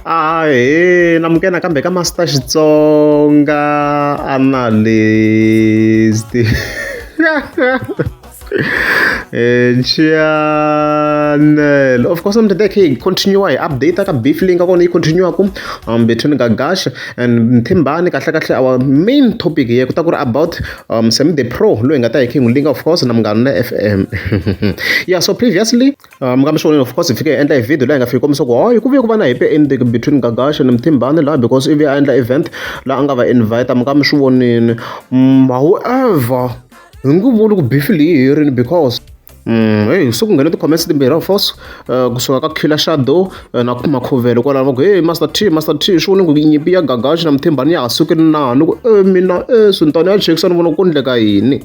namukena kambe ka Master Xitsonga analyst. Channel. Of course, I'm today continue update ka beef link ako ni continue ako between Gagash and Mthimbane kahle our main topic here kuta about Semi the Pro lo ngata king link of course namngana FM. Yeah, so previously ngamshoni of course ifike enda video la ngafika komso ko hayi kubuye kuba na ipe ending between Gagash and Mthimbane la because if enda event la angava invite amkamshonini however ngikubona kubifili here because hey sokungena the comments timbera force kusuka ka Killer Shadow na kuma khovelo kwala ngo hey Master T shoni ngokunyipi ya Gagash na Mthimbane ya asuke nani mina suntana ya Jackson bona kundleka yini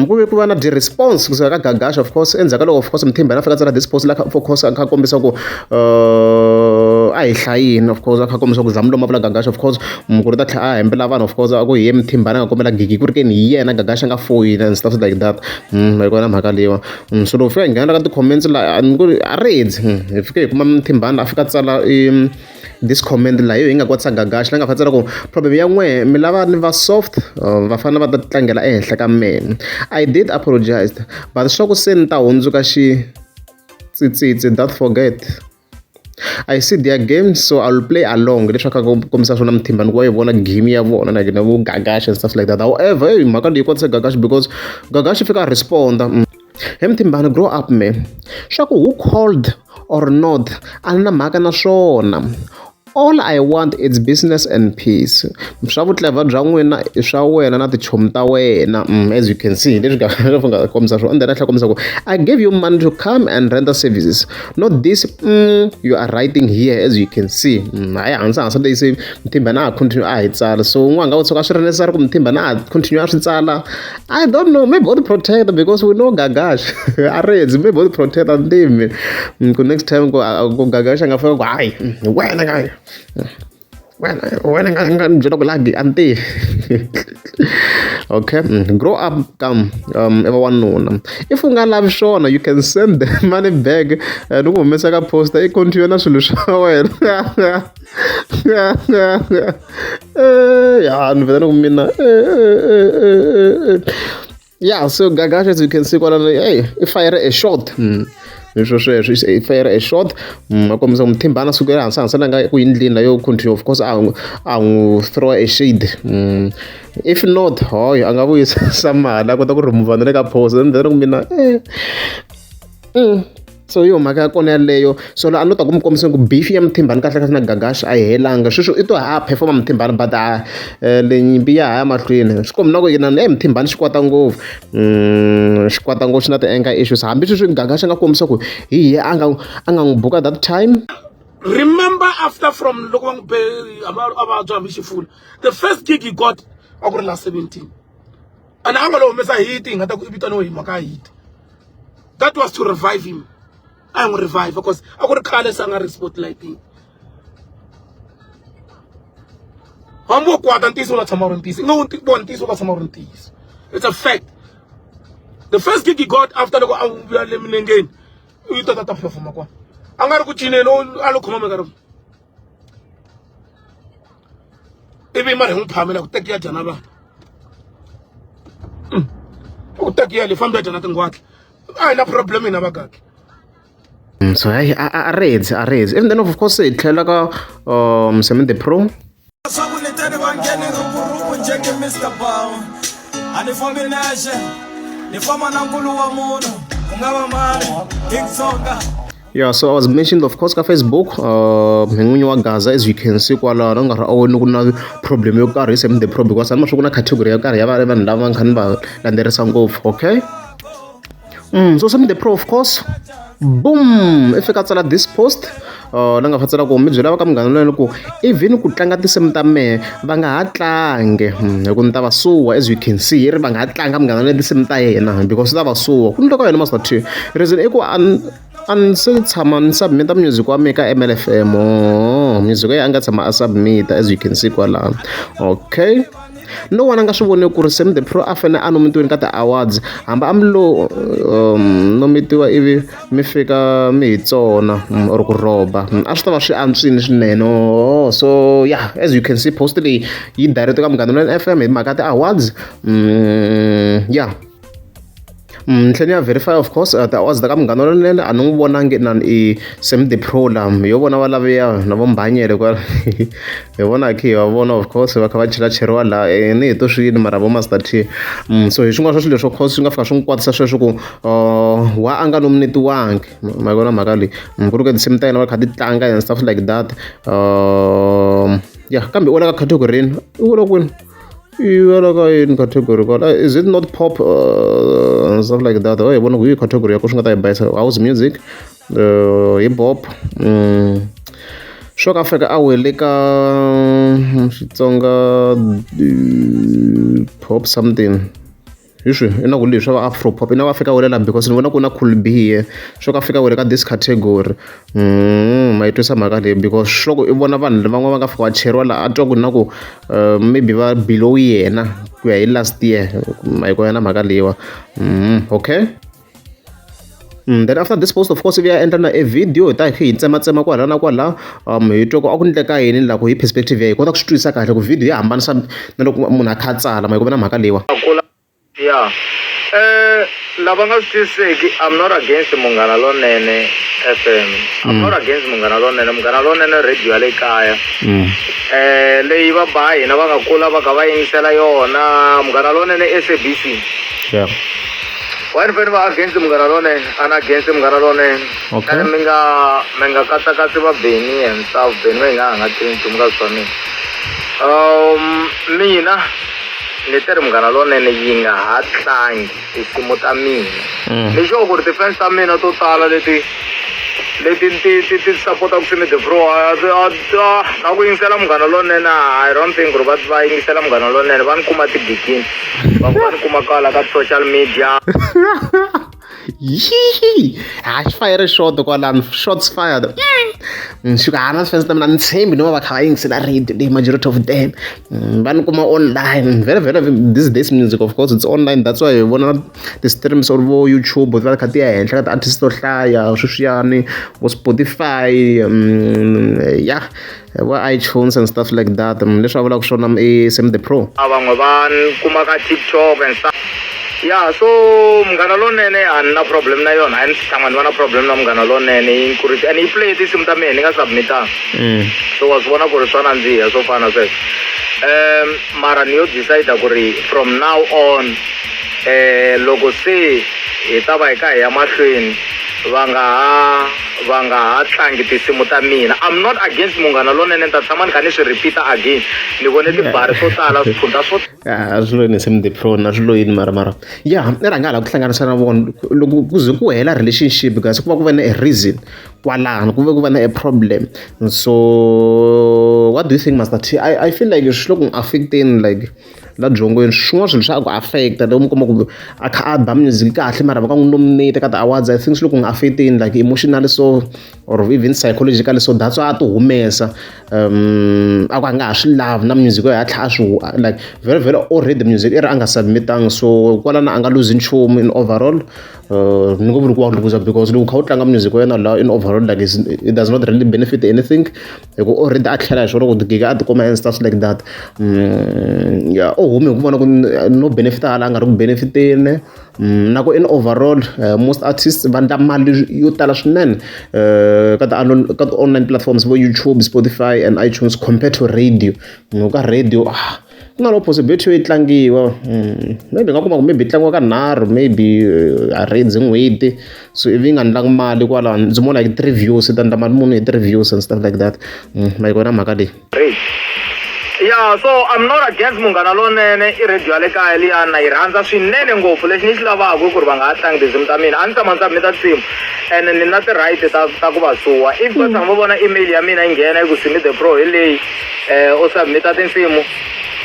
kube kuba na the response kusuka ka Gagash of course enzakalo of course Mthimbane afika tsala this post la for course akhakombisa ku ayihlayini of course akhakombisa ku zamlo mavula Gagash of course mkuru ta thla hembela vanhu of course aku hi Mthimbane ngakombela gigi ku ri ke ni yena Gagash nga foyina and stuff like that mayikona mhaka lewa so lo fika ngena ka ti comments la arrange ifike kuma Mthimbane afika tsala this comment la yo hinga kwatsa Gagash la nga fatsela ku problem ya n'we mi lava ni va soft vafana va ta tlangela ehenhla ka mina. I did apologize but swa ku se ni ta hundzuka tsitsitsi don't forget I see their game so I'll play along leswi ka komisa swona Mthimbane ku vona game ya vona na ku Gagash and stuff like that. However mhaka leyi kwatsa Gagash because Gagash fika responda Mthimbane grow up man swa ku who called or not ana mhaka na swona. All I want is business and peace. Swa vutleva bya n'wina I swa wena na tichomi ta wena as you can see leswi nga komisa swona and then ahla komisa ku I gave you money to come and render services not this you are writing here as you can see hayi hansi leyi se Mthimbane a continue a hi tsala so n'wanga u tshuka swi ri necessary ku Mthimbane a continue a swi tsala I don't know maybe all protect because we know Gagash arrange maybe all protect ndimi ku next time ku Gagash nga fika ku hayi wena guy wena nga njela ku lagi anti okay grow up come everyone if unga lavi swona you can send the money back loko humesa ka poster I continue na swilo swa wena ya ni vela ku mina yeah so Gagash as you can see kwala hey if I a shot if I a shot akomisa Mthimbane sukela hansi la nga ku yindlini la yo continue of course I throw a shade if not hoy anga vuyisa mali kota ku remove na le ka post and then ku mina so yo mhaka kona leyo so la anota kumkomisa ku beef ya Mthimbane kahle na Gagash a helanga sweswo I to ha perform Mthimbane but le nyimpi ya ha mahlweni swikomina ku yena Mthimbane xikwata ngopfu xi na ti anger issues hambi sweswo Gagash nga komisa ku hi anga n'wi buka that time. Remember after from loko about Xifula the first gig he got akuri la 17 and anga lo humesa hit ngata ku ibitano hi mhaka hit that was to revive him. I will revive because I got khale sanga spotlighting. Hambo kwata ntiso la tshama ntisi. No ntiso la tshama ntisi. It's a fact. The first gig he got after loko a le minengeni u ta perform kwa. Angari ku chinelo alo khoma mekaro. Ibe mara ngiphamela ku tekiya jana ba. Ku tekiya le famba jana tingwatla. Ai na problem ina bagaki. So I read and then of course it tlhela ka Semi the Pro yeah so I was mentioned of course ka Facebook n'winyi wa Gaza as you can see kwala nga ra awoni ku na problem yo karhi Semi the Pro because I'm sure ku na category yo karhi ya vanhu lava nga khani va landzelerisa ngopfu okay so Semi the Pro of course boom ifika tsala this post la nga fatsela ku mi byela va ka munghana lwena ku even ku tlanga tinsimu ta mehe va nga ha tlange hi ku ni ta va suwa as you can see ri va nga ha tlanga munghana lwena tinsimu ta yena because ta va suwa ku ni loko yena Master T reason I ku an se tshama ni submit music wa me ka MLFM music ya nga tshama a submit as you can see kwala okay no one a nga swi voni ku ri Sam the Pro a fanele a nomitiweni ka ti-awards hambi a mi lo nomitiwa ivi mi fika mi hi tsona or ku roba a swi ta va swi antswini swinene. So yeah, as you can see post leyi yi direct ka Munghana Lonene FM hi mhaka ti-awards. Yeah, tlhela ya verify of course ti-awards ta ka Munghana Lonene a ni n'wi vonangi inani i Sam the Pro lam hi yo vona va laviya na vo Mbanyele kwala hi vona khi hi va vona of course va kha va cheriwa laha ni hi to swiyini mara vo Master T. So hi swin'wana swa swilo leswo of course swi nga fika swi n'wi kwatisa sweswo ku wa a nga nominatiwangi ma vona mhaka leyi ku ri ku ti-sim ta yena va kha ti tlanga and stuff like that. Yeah, kambe u wela ka category i wela kwini in category is it not pop and stuff like that? Hi vona ku hi category ya ku swi nga ta hi bayisa house music, hip hop, swo ka fika a wele ka Xitsonga pop something hi swi i na ku leswi va afro pop i na va fika welela because ni vona ku na Cool B swo ka fika wele ka this category. Ma yi twisa mhaka leyi because swo i vona vanhu van'wana va nga fika va cheriwa laha a twa ku na ku maybe va below yena ku ya hi last year ma yi kona mhaka leyiwa. Okay, then after this post of course vi ya endla na a video hi ta hi tsematsema kwala na kwala hi twa ku a ku endleka yini la ku hi perspective ya hi kota ku swi twisisa kahle ku video yi hambanisa na loko munhu a kha a tsala ma yi kona mhaka leyiwa. Yeah. Lava nga swi twiseki, I'm not against Munghana Lonene FM. I'm not against Munghana Lonene. Munghana Lonene radio ya le kaya. Leyi va ba hina va nga kula va kha va yingisela yona Munghana Lonene SABC. Yeah. Why fanele va against Munghana Lonene? I'm against Munghana Lonene. Okay. Mi nga katsakatsi va Benny and stuff. Benny va nga nga tirhi nchumu ka swona. Mina ni teri Munghana Lonene yi nga ha tlangi tinsimu ta mina. Ni sure ku ri ti-fans ta mina to tala leti ti support-aku Sam the Pro na ku yingisela Munghana Lonene I don't think ku ri va yingisela Munghana Lonene va ni kuma tigigini va ni kuma kwala ka social media. Xi fire shot kwalano, shots fired. Swi ka hana fans ta mina ni tshembi no va kha va yingisela radio the majority of them va ni kuma online very this music of course it's online, that's why hi vona the streams or vo YouTube va kha ti ya henhla ka ti-artist to hlaya sweswiyani vo Spotify yeah vo iTunes and stuff like that. Leswi va vulaka swona i Sam the Pro. Van'we va ni kuma ka TikTok and stuff. Yeah, so Munghana Lonene a ni na problem na yona, a ni hlangani va na problem na Munghana Lonene and hi play tinsimu ta mina ni nga submitanga. So wa swi vona ku ri swa nandziha swo fana na sweswo. Mara ni yo decide ku ri from now on loko se hi ta va hi kha hi ya mahlweni va nga ha tlangi tinsimu ta mina. I'm not against Munghana Lonene ni ta tshama ni kha ni swi repeat-a again. Ni vone tibari swo tala swifundza swo a swi loyi ni Sam the Pro na swi loyini mara yeah i rhanga hala ku hlanganisa na vona loko ku ze ku hela relationship guys ku va ku va na a reason kwalano ku va ku va na a problem. So what do you think Master T? I feel like swi lo ku affecting like la dzongweni swin'wana swilo swa ku affecta loko mi kuma ku a kha a ba music kahle mara va ka n'wi nominate ka ti-awards. I think swi lo ku affecting like emotionally so or even psychologically so that's why a ti humesa a ku a nga ha swi love na music ya tlha a swi like very already music i ri a nga submitanga so kwalana a nga lose nchumu in overall. Ni ngo vuli ku wa luza because loko kha u tlanga music wa yena la in overall like it does not really benefit anything hikuva already a tlhela hi swona ku tigiga a tikuma and stuff like that. Yeah hume hi ku vona ku no benefit hala a nga ri ku benefiteni na ku in overall most artists va endla mali yo tala swinene ka ti-online platforms vo YouTube, Spotify and iTunes compared to radio. Ka radio ku na lo possibility yo yi tlangiwa maybe nga kuma ku maybe tlangiwa ka nharhu maybe a raids n'hweti so ivi yi nga ndlangi mali kwala ndzi more like 3 views ta ndla mali muni hi 3 views and stuff like that. Ma yi kona mhaka leyi. Yeah, so I'm not against Munghana Lonene i radio ya le kaya liya na yi rhandza swinene ngopfu lexi ni xi lavaka ku ri va nga ha tlangi tinsimu ta mina a ni tshama ni submit-a tinsimu and ni na ti-right ta ku va suwa if va tshama va vona email ya mina yi nghena yi ku Sam the Pro hi leyi u submit-a tinsimu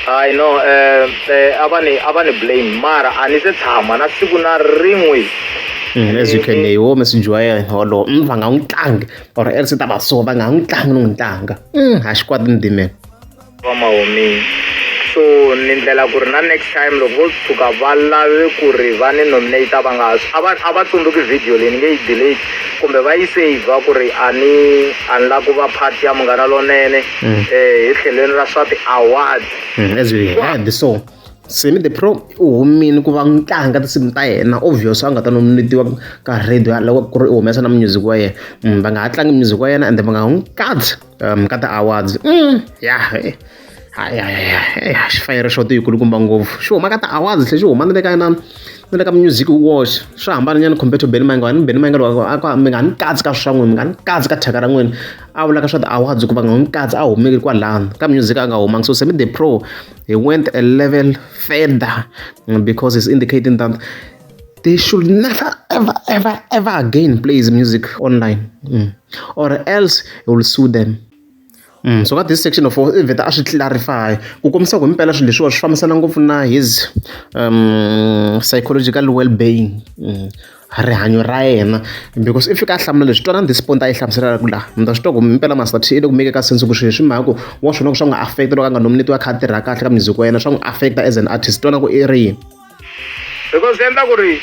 I know a va ni blame mara a ni se tshama na siku na rin'we as you can hear wo message wa yena wolowo va nga n'wi tlangi or else ta va so va nga n'wi tlangi no n'wi tlanga a xi kwati ndimela va mahomini. so ni ndlela ku ri na next time loko vo tshuka va lave ku ri va ni nominate va nga a va tsundzuki video leyi ni nge yi delete kumbe va yi save ku ri a ni la ku va part ya Munghana Lonene hi tlhelweni ra swa ti-awards as we had so Semi the Pro u humini ku va tlanga tinsimu ta yena obvious a nga ta nominatiwa ka radio loko ku ri u humesa na music wa yena va nga ha tlangi music wa yena and va nga n'wi katsi ka ti-awards xifayere xo tiyikulukumba ngopfu xi huma ka ti-awards tlhe xi huma na le ka music watch swi hambananyana compared to Benny Mayengani Benny Mayengani mi nga ni katsi ka swa n'wina mi nga ni katsi ka thyaka ra n'wina a vula ka swa ti-awards ku va nga n'wi katsi a humeki kwalano ka music a nga humangi so Semi the Pro he went a level further because he's indicating that they should never ever again play his music online or else he will sue them. So got this section of vheta a swi clarify ku kombisa ku himpela swilo leswiwa swi fambisana ngopfu na his psychological well-being rihanyo ra yena because if ka hlamula leswi twana this point a yi hlamusela ku la mi ta swi twa ku himpela masati ile ku make ka sense ku swilo swi mhaka ku wa swona ku swa n'wi affect loko a nga nominatiwa kha tirha kahle ka music wa yena swa n'wi affecta as an artist twana ku i ri because endla ku ri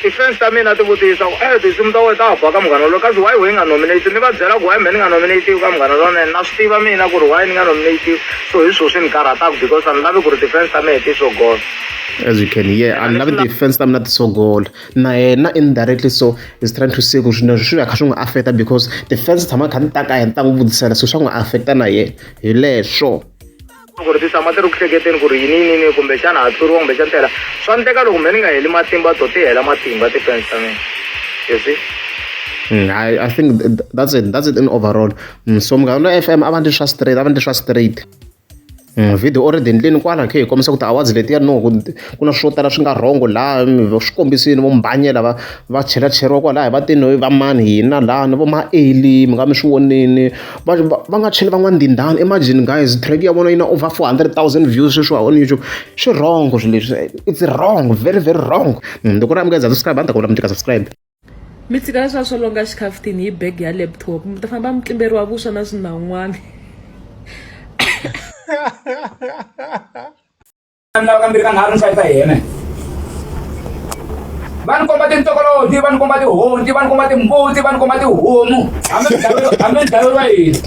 ti-fans ta mina ti vutisa ku tinsimu ta wena ta ba ka Munghana Lonene kasi why we nga nominate ni va byela ku why me ni nga nominatiwi ka Munghana Lonene na swi tiva mina ku ri why ni nga nominatiwi so hi swilo swi ni karhataka because a ni lavi ku ri ti-fans ta mina ti so gold as you can hear and love the fans tam not so gold na yena indirectly so is trying to say ku swilo swi ya kha swi n'wi affecta because the fans tshama kha ni ta ka yena ta n'wi vutisela so swa n'wi affecta na yena hi leswo ku ri ti tshama ti ri ku hleketeni ku ri yini kumbe xana ha tluriwa kumbe xana tela swa ndeka loko me ni nga heli matimba to ti hela matimba ti-fans ta mina you see I think that's it in overall so Munghana FM abantu swa straight video already endleni kwala khe hi kombisa ku ti-awards letiya no ku na swo tala swi nga rhongo laha swi kombisini vo mbanyela va chelacheriwa kwalaha hi vatini va mani hina lani vo ma-ali mi nga mi swi vonini va nga cheli van'wana tindhani imagine guys track ya vona yi na over 400,000 views sweswiwa on YouTube swi rhongo swilo leswi it's wrong very very wrong loko ri amukeza subscribe a ni ta kombela mi tika subscribe mi tshika leswa swo longa xikhafuthini hi bag ya laptop mi ta famba mi tlimberiwa vuswa na swinan'wana lava kambirhi ka nharhu ni hlayisa yena va ni komba tintsokoloti va ni komba tihonti va ni komba timbuti va ni komba tihomu hambi mi dlayeriwa yini